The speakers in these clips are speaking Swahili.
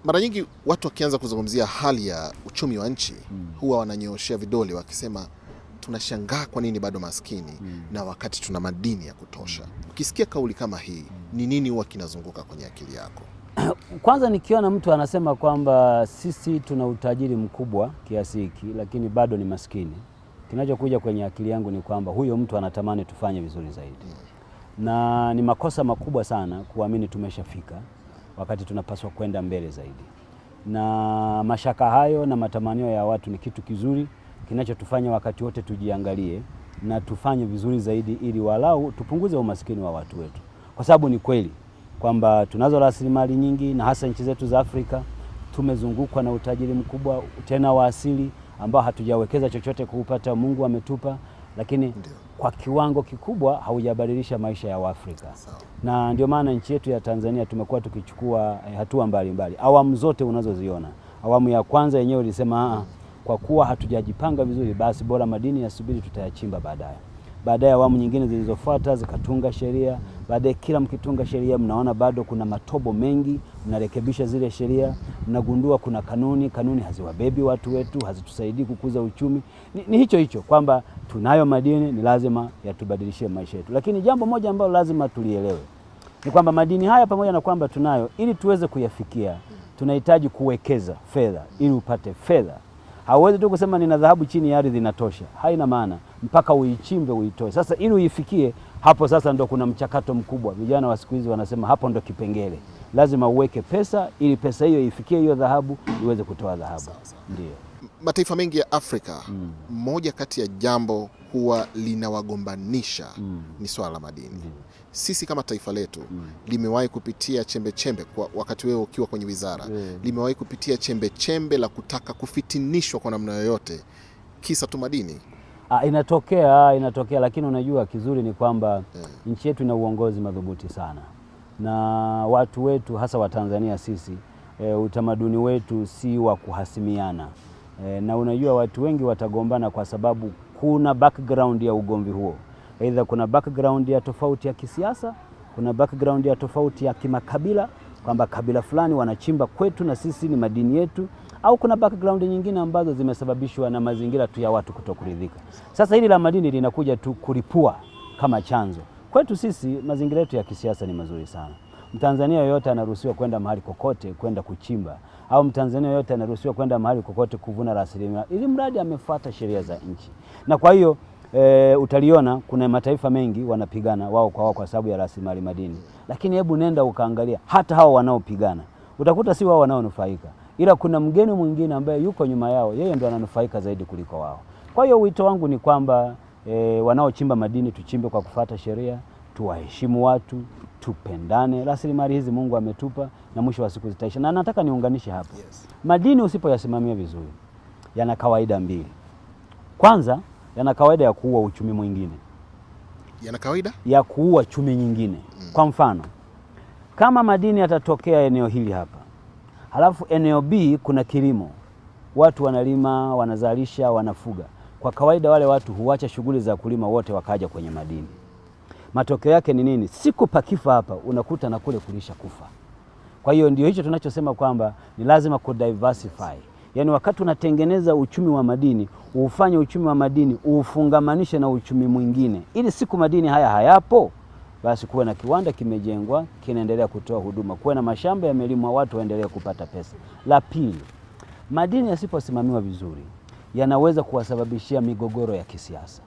Mara nyingi watu wakianza kuzungumzia hali ya uchumi wa nchi huwa wananyooshea vidole wakisema tunashangaa kwa nini bado maskini na wakati tuna madini ya kutosha. Ukisikia kauli kama hii, ni nini huwa kinazunguka kwenye akili yako? Kwanza nikiona mtu anasema kwamba sisi tuna utajiri mkubwa kiasi hiki lakini bado ni maskini, kinachokuja kwenye akili yangu ni kwamba huyo mtu anatamani tufanye vizuri zaidi. Na ni makosa makubwa sana kuamini tumeshafika wakati tunapaswa kwenda mbele zaidi. Na mashaka hayo na matamanio ya watu ni kitu kizuri kinachotufanya wakati wote tujiangalie na tufanye vizuri zaidi ili walau tupunguze umaskini wa watu wetu. Kwa sababu ni kweli kwamba tunazo rasilimali nyingi na hasa nchi zetu za Afrika tumezungukwa na utajiri mkubwa tena wa asili ambao hatujawekeza chochote kuupata, Mungu ametupa, lakini kwa kiwango kikubwa haujabadilisha maisha ya Waafrika. Na ndio maana nchi yetu ya Tanzania tumekuwa tukichukua hatua mbalimbali. Awamu zote unazoziona. Awamu ya kwanza yenyewe ilisema kwa kuwa hatujajipanga vizuri basi bora madini yasubiri, tutayachimba baadaye. Baadaye awamu nyingine zilizofuata zikatunga sheria. Baadaye kila mkitunga sheria mnaona bado kuna matobo mengi, mnarekebisha zile sheria, mnagundua kuna kanuni haziwabebi watu wetu, hazitusaidii kukuza uchumi. Ni hicho kwamba tunayo madini, ni lazima yatubadilishie maisha yetu. Lakini jambo moja ambalo lazima tulielewe ni kwamba madini haya pamoja na kwamba tunayo, ili tuweze kuyafikia tunahitaji kuwekeza fedha ili upate fedha. Hauwezi tu kusema nina dhahabu chini ya ardhi inatosha. Haina maana mpaka uichimbe uitoe. Sasa ili uifikie hapo sasa ndo kuna mchakato mkubwa. Vijana wa siku hizi wanasema hapo ndo kipengele. Lazima uweke pesa ili pesa hiyo ifikie hiyo dhahabu iweze kutoa dhahabu. Ndio. Mataifa mengi ya Afrika, moja kati ya jambo huwa linawagombanisha ni swala la madini. Sisi kama taifa letu limewahi kupitia chembe kwa wakati wewe ukiwa kwenye wizara, limewahi kupitia chembe la kutaka kufitinishwa kwa namna yoyote kisa tu madini. Inatokea, lakini unajua kizuri ni kwamba nchi yetu ina uongozi madhubuti sana. Na watu wetu hasa wa Tanzania sisi, utamaduni wetu si wa kuhasimiana. Na unajua watu wengi watagombana kwa sababu kuna background ya ugomvi huo. Aidha kuna background ya tofauti ya kisiasa, kuna background ya tofauti ya kimakabila, kwamba kabila fulani wanachimba kwetu na sisi ni madini yetu, au kuna background nyingine ambazo zimesababishwa na mazingira tu ya watu kutokuridhika. Sasa hili la madini linakuja tu kulipua kama chanzo. Kwetu sisi mazingira yetu ya kisiasa ni mazuri sana. Mtanzania yoyote anaruhusiwa kwenda mahali kokote kwenda kuchimba, au Mtanzania yoyote anaruhusiwa kwenda mahali kokote kuvuna rasilimali ili mradi amefuata sheria za nchi. Na kwa hiyo utaliona kuna mataifa mengi wanapigana wao kwa wao kwa sababu ya rasilimali madini. Lakini hebu nenda ukaangalia hata hao wanaopigana, utakuta si wao wanaonufaika, ila kuna mgeni mwingine ambaye yuko nyuma yao, yeye ndo ananufaika zaidi kuliko wao. Kwa hiyo wito wangu ni kwamba wanaochimba madini tuchimbe kwa kufuata sheria, tuwaheshimu watu, tupendane. Rasilimali hizi Mungu ametupa na mwisho wa siku zitaisha. Na nataka niunganishe hapo. Madini usipoyasimamia vizuri yana kawaida mbili. Kwanza, yana kawaida ya kuua uchumi mwingine. Yana kawaida ya kuua uchumi nyingine. Kwa mfano, kama madini yatatokea eneo hili hapa, halafu eneo B kuna kilimo, watu wanalima, wanazalisha, wanafuga. Kwa kawaida wale watu huacha shughuli za kulima wote wakaja kwenye madini. Matokeo yake ni nini? Siku pakifa hapa unakuta na kule kulisha kufa. Kwa hiyo ndio hicho tunachosema kwamba ni lazima kudiversify. Yaani wakati unatengeneza uchumi wa madini, ufanye uchumi wa madini ufungamanishe na uchumi mwingine. Ili siku madini haya hayapo, basi kuwe na kiwanda kimejengwa, kinaendelea kutoa huduma, kuwe na mashamba yamelimwa, watu waendelee kupata pesa. La pili, madini yasiposimamiwa vizuri yanaweza kuwasababishia migogoro ya kisiasa.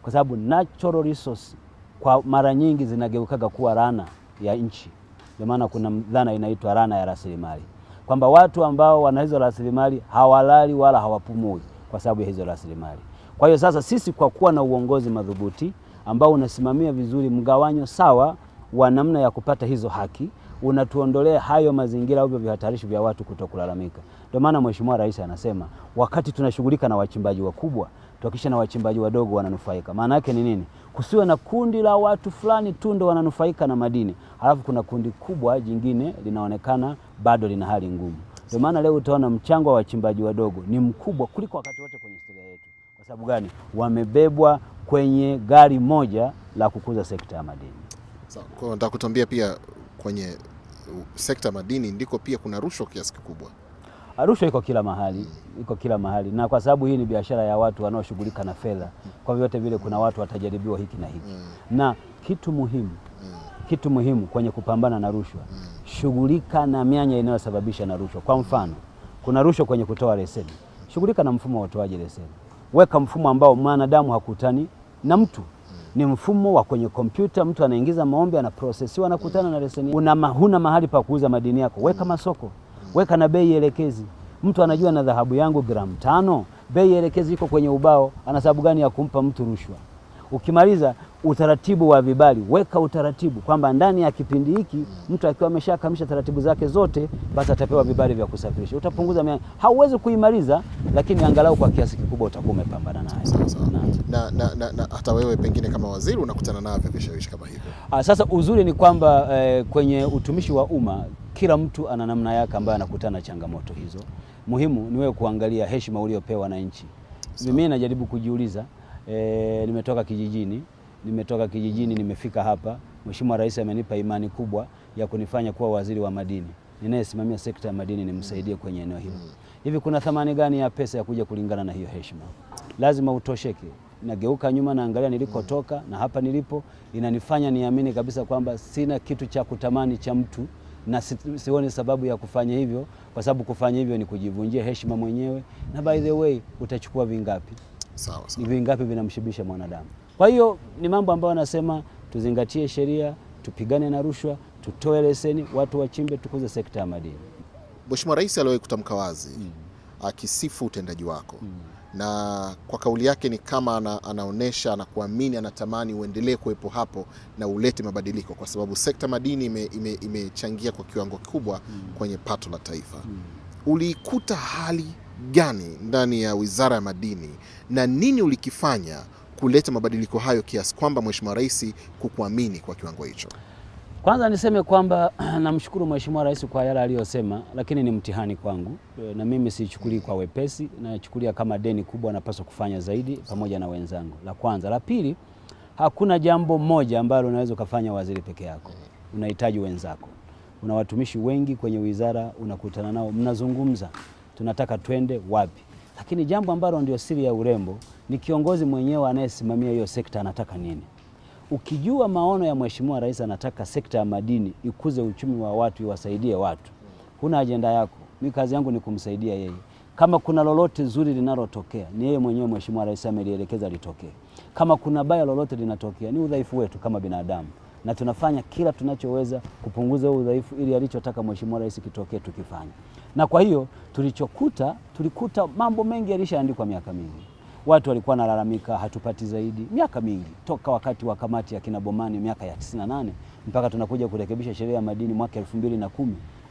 Kwa sababu natural resource kwa mara nyingi zinageukaga kuwa rana ya nchi. Ndio maana kuna dhana inaitwa rana ya rasilimali, kwamba watu ambao wana hizo rasilimali hawalali wala hawapumui kwa sababu ya hizo rasilimali. Kwa hiyo sasa sisi kwa kuwa na uongozi madhubuti ambao unasimamia vizuri mgawanyo sawa wa namna ya kupata hizo haki, unatuondolea hayo mazingira au vihatarishi vya watu kutokulalamika. Ndio maana Mheshimiwa Rais anasema wakati tunashughulika na wachimbaji wakubwa, tuhakikishe na wachimbaji wadogo wananufaika. Maana yake ni nini? Kusiwe na kundi la watu fulani tu ndio wananufaika na madini, halafu kuna kundi kubwa jingine linaonekana bado lina hali ngumu. Ndio maana leo utaona mchango wa wachimbaji wadogo ni mkubwa kuliko wakati wote kwenye historia yetu. Kwa sababu gani? Wamebebwa kwenye gari moja la kukuza sekta ya madini. Sawa. Kwa nataka kutuambia pia kwenye sekta madini ndiko pia kuna rushwa kiasi kikubwa. Rushwa iko kila mahali, iko kila mahali, na kwa sababu hii ni biashara ya watu wanaoshughulika na fedha, kwa vyote vile kuna watu watajaribiwa hiki na hiki. Na kitu muhimu kwenye kupambana na rushwa, shughulika na mianya inayosababisha na rushwa. Kwa mfano, kuna rushwa kwenye kutoa leseni, shughulika na mfumo wa utoaji leseni. Weka mfumo ambao mwanadamu hakutani na mtu, ni mfumo wa kwenye kompyuta, mtu anaingiza maombi, anaprocessiwa, anakutana na leseni. Huna mahali pa kuuza madini yako, weka masoko, weka na bei elekezi. Mtu anajua na dhahabu yangu gramu 5, bei elekezi iko kwenye ubao, ana sababu gani ya kumpa mtu rushwa? Ukimaliza utaratibu wa vibali, weka utaratibu kwamba ndani ya kipindi hiki mtu akiwa ameshakamilisha taratibu zake zote, basi atapewa vibali vya kusafirisha. Utapunguza hauwezi kuimaliza, lakini angalau kwa kiasi kikubwa utakuwa umepambana nayo. Na hata wewe pengine kama waziri unakutana navyo vishawishi kama hivyo. Sasa uzuri ni kwamba kwenye utumishi wa umma kila mtu ana namna yake ambayo anakutana na changamoto hizo. Muhimu ni wewe kuangalia heshima uliopewa na nchi. Mimi najaribu kujiuliza, nimetoka kijijini nimefika hapa. Mheshimiwa Rais amenipa imani kubwa ya kunifanya kuwa waziri wa madini. Ninayesimamia sekta ya madini nimsaidie kwenye eneo hilo. Hivi kuna thamani gani ya pesa ya kuja kulingana na hiyo heshima? Lazima utosheke. Nageuka nyuma na angalia nilikotoka na hapa nilipo, inanifanya niamini kabisa kwamba sina kitu cha kutamani cha mtu, na sioni sababu ya kufanya hivyo, kwa sababu kufanya hivyo ni kujivunjia heshima mwenyewe. Na by the way, utachukua vingapi? Sawa. Vingapi vinamshibisha mwanadamu? Kwa hiyo ni mambo ambayo nasema tuzingatie sheria, tupigane na rushwa, tutoe leseni, watu wachimbe, tukuze sekta ya madini. Mheshimiwa Rais aliwahi kutamka wazi akisifu utendaji wako. Na kwa kauli yake ni kama anaonesha na kuamini, anatamani uendelee kuwepo hapo na ulete mabadiliko, kwa sababu sekta madini imechangia kwa kiwango kikubwa kwenye pato la taifa. Ulikuta hali gani ndani ya Wizara ya Madini na nini ulikifanya kuleta mabadiliko hayo kiasi kwamba Mheshimiwa Rais kukuamini kwa kiwango hicho? Kwanza niseme kwamba namshukuru Mheshimiwa Rais kwa yale aliyosema, lakini ni mtihani kwangu, na mimi siichukulii kwa wepesi, nachukulia kama deni kubwa napaswa kufanya zaidi pamoja na wenzangu. La kwanza. La pili, hakuna jambo moja ambalo unaweza kufanya waziri peke yako. Unahitaji wenzako. Una watumishi wengi kwenye wizara, unakutana nao, mnazungumza, tunataka twende wapi. Lakini jambo ambalo ndio siri ya urembo ni kiongozi mwenyewe anayesimamia hiyo sekta anataka nini. Ukijua maono ya Mheshimiwa Rais, anataka sekta ya madini ikuze uchumi wa watu, iwasaidie watu, huna ajenda yako. Mimi kazi yangu ni kumsaidia yeye. Kama kuna lolote zuri linalotokea, ni yeye mwenyewe Mheshimiwa Rais amelielekeza litokee. Kama kuna baya lolote linatokea, ni udhaifu wetu kama binadamu, na tunafanya kila tunachoweza kupunguza huo udhaifu ili alichotaka Mheshimiwa Rais kitokee tukifanya. Na kwa hiyo tulikuta mambo mengi yalishaandikwa miaka mingi. Watu walikuwa nalalamika hatupati zaidi miaka mingi, toka wakati wa kamati ya kina Bomani miaka ya 98 mpaka tunakuja kurekebisha sheria ya madini mwaka 2010.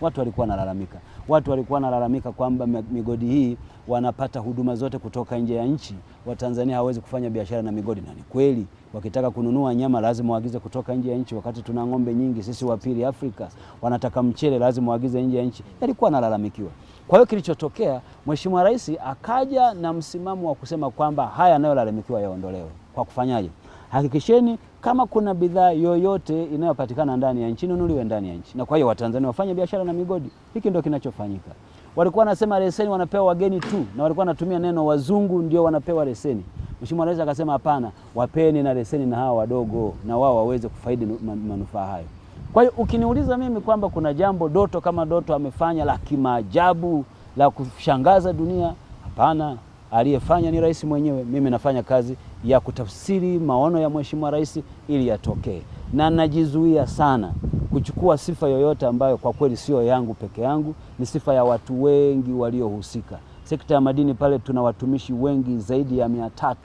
Watu walikuwa nalalamika. Watu walikuwa nalalamika kwamba migodi hii wanapata huduma zote kutoka nje ya nchi. Watanzania hawezi kufanya biashara na migodi, na ni kweli. Wakitaka kununua nyama lazima waagize kutoka nje ya nchi, wakati tuna ng'ombe nyingi sisi wa pili Afrika. Wanataka mchele lazima waagize nje ya nchi. Yalikuwa nalalamikiwa. Kwa hiyo kilichotokea, Mheshimiwa Rais akaja na msimamo wa kusema kwamba haya yanayolalamikiwa yaondolewe. Kwa kufanyaje? Hakikisheni kama kuna bidhaa yoyote inayopatikana ndani ya nchi nunuliwe ndani ya nchi. Na kwa hiyo Watanzania wafanye biashara na migodi. Hiki ndio kinachofanyika. Walikuwa wanasema leseni wanapewa wageni tu, na walikuwa wanatumia neno wazungu ndio wanapewa leseni. Mheshimiwa Rais akasema hapana, wapeni na leseni na hawa wadogo, na wao waweze kufaidi manufaa hayo. Kwa hiyo ukiniuliza mimi kwamba kuna jambo Doto kama Doto amefanya la kimaajabu la kushangaza dunia, hapana. Aliyefanya ni rais mwenyewe. Mimi nafanya kazi ya kutafsiri maono ya Mheshimiwa Rais ili yatokee, na najizuia sana kuchukua sifa yoyote ambayo kwa kweli sio yangu peke yangu, ni sifa ya watu wengi waliohusika. Sekta ya madini pale tuna watumishi wengi zaidi ya 300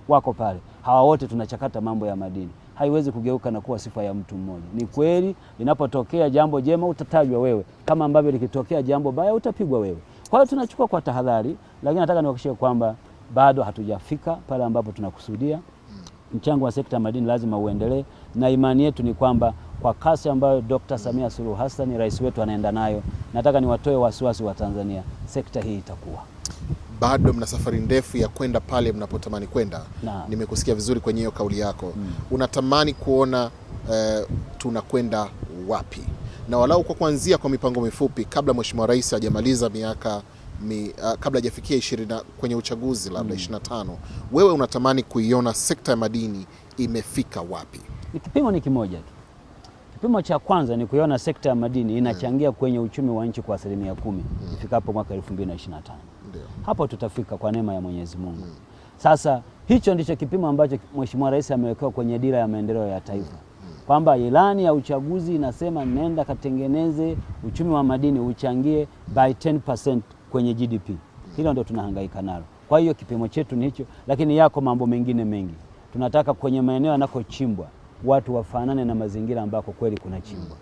wako pale. Hawa wote tunachakata mambo ya madini. Haiwezi kugeuka na kuwa sifa ya mtu mmoja. Ni kweli linapotokea jambo jema utatajwa wewe, kama ambavyo likitokea jambo baya utapigwa wewe. Kwa hiyo tunachukua kwa tahadhari, lakini nataka niwahakikishie kwamba bado hatujafika pale ambapo tunakusudia. Mchango wa sekta ya madini lazima uendelee, na imani yetu ni kwamba kwa kasi ambayo Dr. Samia Suluhu Hassan rais wetu anaenda nayo, nataka niwatoe wasiwasi wa Tanzania, sekta hii itakuwa. Bado mna safari ndefu ya kwenda pale mnapotamani kwenda. Nimekusikia vizuri kwenye hiyo kauli yako. Unatamani kuona tunakwenda wapi? na walau kwa kuanzia kwa mipango mifupi kabla Mheshimiwa Rais hajamaliza miaka kabla hajafikia 20 kwenye uchaguzi labda 25, wewe unatamani kuiona sekta ya madini imefika wapi? Kipimo ni kimoja tu. Kipimo cha kwanza ni kuiona sekta ya madini inachangia kwenye uchumi wa nchi kwa 10% ifikapo mwaka 2025. Hapo tutafika kwa neema ya Mwenyezi Mungu. Sasa hicho ndicho kipimo ambacho Mheshimiwa Rais amewekewa kwenye dira ya maendeleo ya taifa. Kwamba ilani ya uchaguzi inasema nenda katengeneze uchumi wa madini uchangie by 10% kwenye GDP. Hilo ndio tunahangaika nalo. Kwa hiyo kipimo chetu ni hicho, lakini yako mambo mengine mengi. Tunataka kwenye maeneo yanakochimbwa watu wafanane na mazingira ambako kweli kuna chimbwa.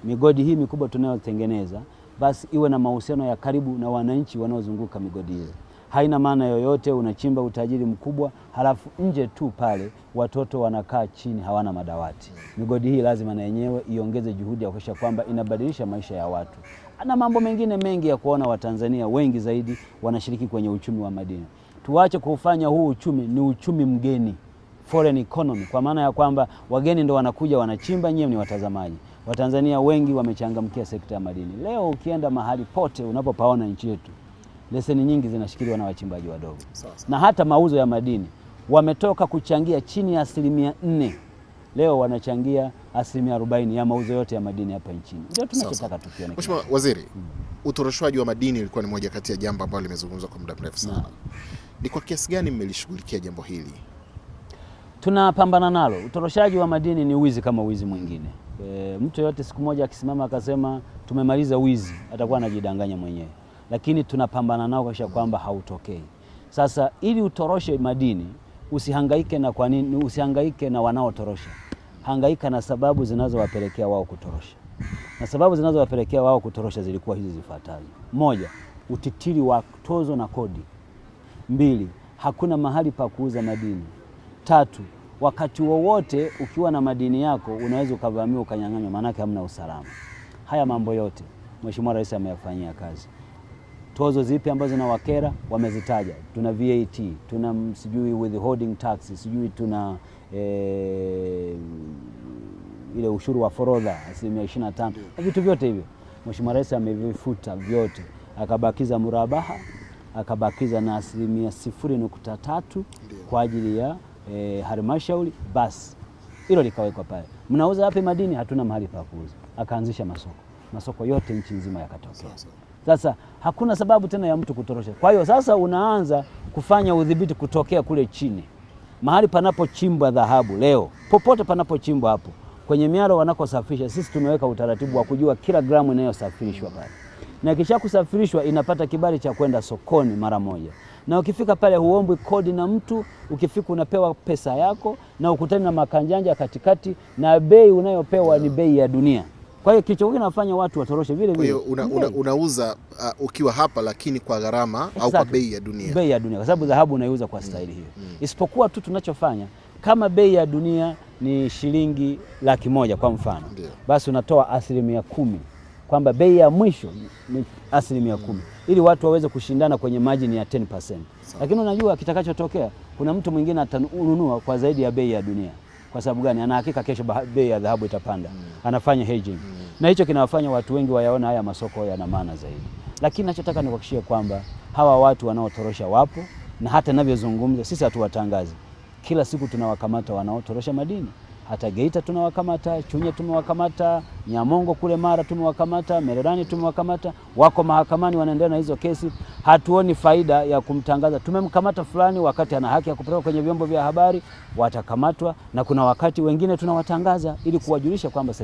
Migodi hii mikubwa tunayotengeneza basi iwe na mahusiano ya karibu na wananchi wanaozunguka migodi hiyo. Haina maana yoyote unachimba utajiri mkubwa halafu nje tu pale watoto wanakaa chini hawana madawati. Migodi hii lazima na yenyewe iongeze juhudi ya kuhakikisha kwamba inabadilisha maisha ya watu. Na mambo mengine mengi ya kuona Watanzania wengi zaidi wanashiriki kwenye uchumi wa madini. Tuache kufanya huu uchumi ni uchumi mgeni, foreign economy, kwa maana ya kwamba wageni ndio wanakuja wanachimba, nyewe ni watazamaji. Watanzania wengi wamechangamkia sekta ya madini. Leo ukienda mahali pote unapopaona nchi yetu, leseni nyingi zinashikiliwa na wachimbaji wadogo. Na hata mauzo ya madini wametoka kuchangia chini ya 4%. Leo wanachangia 40% ya mauzo yote ya madini hapa nchini. Ndio tunachotaka tukione. Mheshimiwa Waziri, utoroshwaji wa madini ilikuwa ni moja kati ya jambo ambalo limezungumzwa kwa muda mrefu sana. Ni kwa kiasi gani mmelishughulikia jambo hili? Tunapambana nalo. Utoroshaji wa madini ni wizi kama wizi mwingine. Mtu yote siku moja akisimama akasema tumemaliza wizi, atakuwa anajidanganya mwenyewe. Lakini tunapambana nao kwa kwamba hautokei. Sasa ili utoroshe madini, usihangaike na kwa nini, usihangaike na wanaotorosha. Hangaika na sababu zinazowapelekea wao kutorosha. Na sababu zinazowapelekea wao kutorosha zilikuwa hizi zifuatazo. 1, utitiri wa tozo na kodi. 2, hakuna mahali pa kuuza madini. 3, wakati wowote ukiwa na madini yako unaweza ukavamiwa ukanyang'anywa, maana yake hamna usalama. Haya mambo yote Mheshimiwa Rais ameyafanyia kazi. Tozo zipi ambazo na wakera wamezitaja. Tuna VAT, tuna sijui withholding tax, sijui tuna ile ushuru wa forodha 25%. Vitu vyote hivyo Mheshimiwa Rais amevifuta vyote, akabakiza murabaha, akabakiza na 0.3 kwa ajili ya halmashauri. Basi hilo likawekwa pale. Mnauza wapi madini? Hatuna mahali pa kuuza. Akaanzisha masoko yote nchi nzima yakatokea. Sasa hakuna sababu tena ya mtu kutorosha. Kwa hiyo sasa unaanza kufanya udhibiti kutokea kule chini. Mahali panapochimbwa dhahabu leo, popote panapochimbwa hapo, kwenye miaro wanakosafisha, sisi tumeweka utaratibu wa kujua kila gramu inayosafirishwa pale. Na kisha kusafirishwa inapata kibali cha kwenda sokoni mara moja. Na ukifika pale huombwi kodi na mtu, ukifika unapewa pesa yako na ukutani na makanjanja katikati, na bei unayopewa ni bei ya dunia. Kwa hiyo kicho kinafanya watu watoroshe vile vile. Kwa hiyo unauza ukiwa hapa lakini kwa gharama au kwa bei ya dunia. Bei ya dunia, kwa sababu dhahabu unaiuza kwa staili hiyo. Isipokuwa tu tunachofanya kama bei ya dunia ni shilingi 100,000 kwa mfano. Basi unatoa 10%. Kwamba bei ya mwisho ni 10% ili watu waweze kushindana kwenye margin ya 10%. Lakini unajua kitakachotokea, kuna mtu mwingine atanunua kwa zaidi ya bei ya dunia. Kwa sababu gani? Ana hakika kesho bei ya dhahabu itapanda. Anafanya hedging. Na hicho kinawafanya watu wengi wayaona haya masoko yana maana zaidi. Lakini ninachotaka nikuhakikishie kwamba hawa watu wanaotorosha wapo, na hata ninavyozungumza sisi hatuwatangazi. Kila siku tunawakamata wanaotorosha madini. Hata Geita tunawakamata, Chunya tumewakamata, Nyamongo kule Mara tumewakamata, Mererani tumewakamata, wako mahakamani wanaendelea na hizo kesi. Hatuoni faida ya kumtangaza tumemkamata fulani wakati ana haki ya kupelekwa kwenye vyombo vya habari, watakamatwa, na kuna wakati wengine tunawatangaza ili kuwajulisha kwamba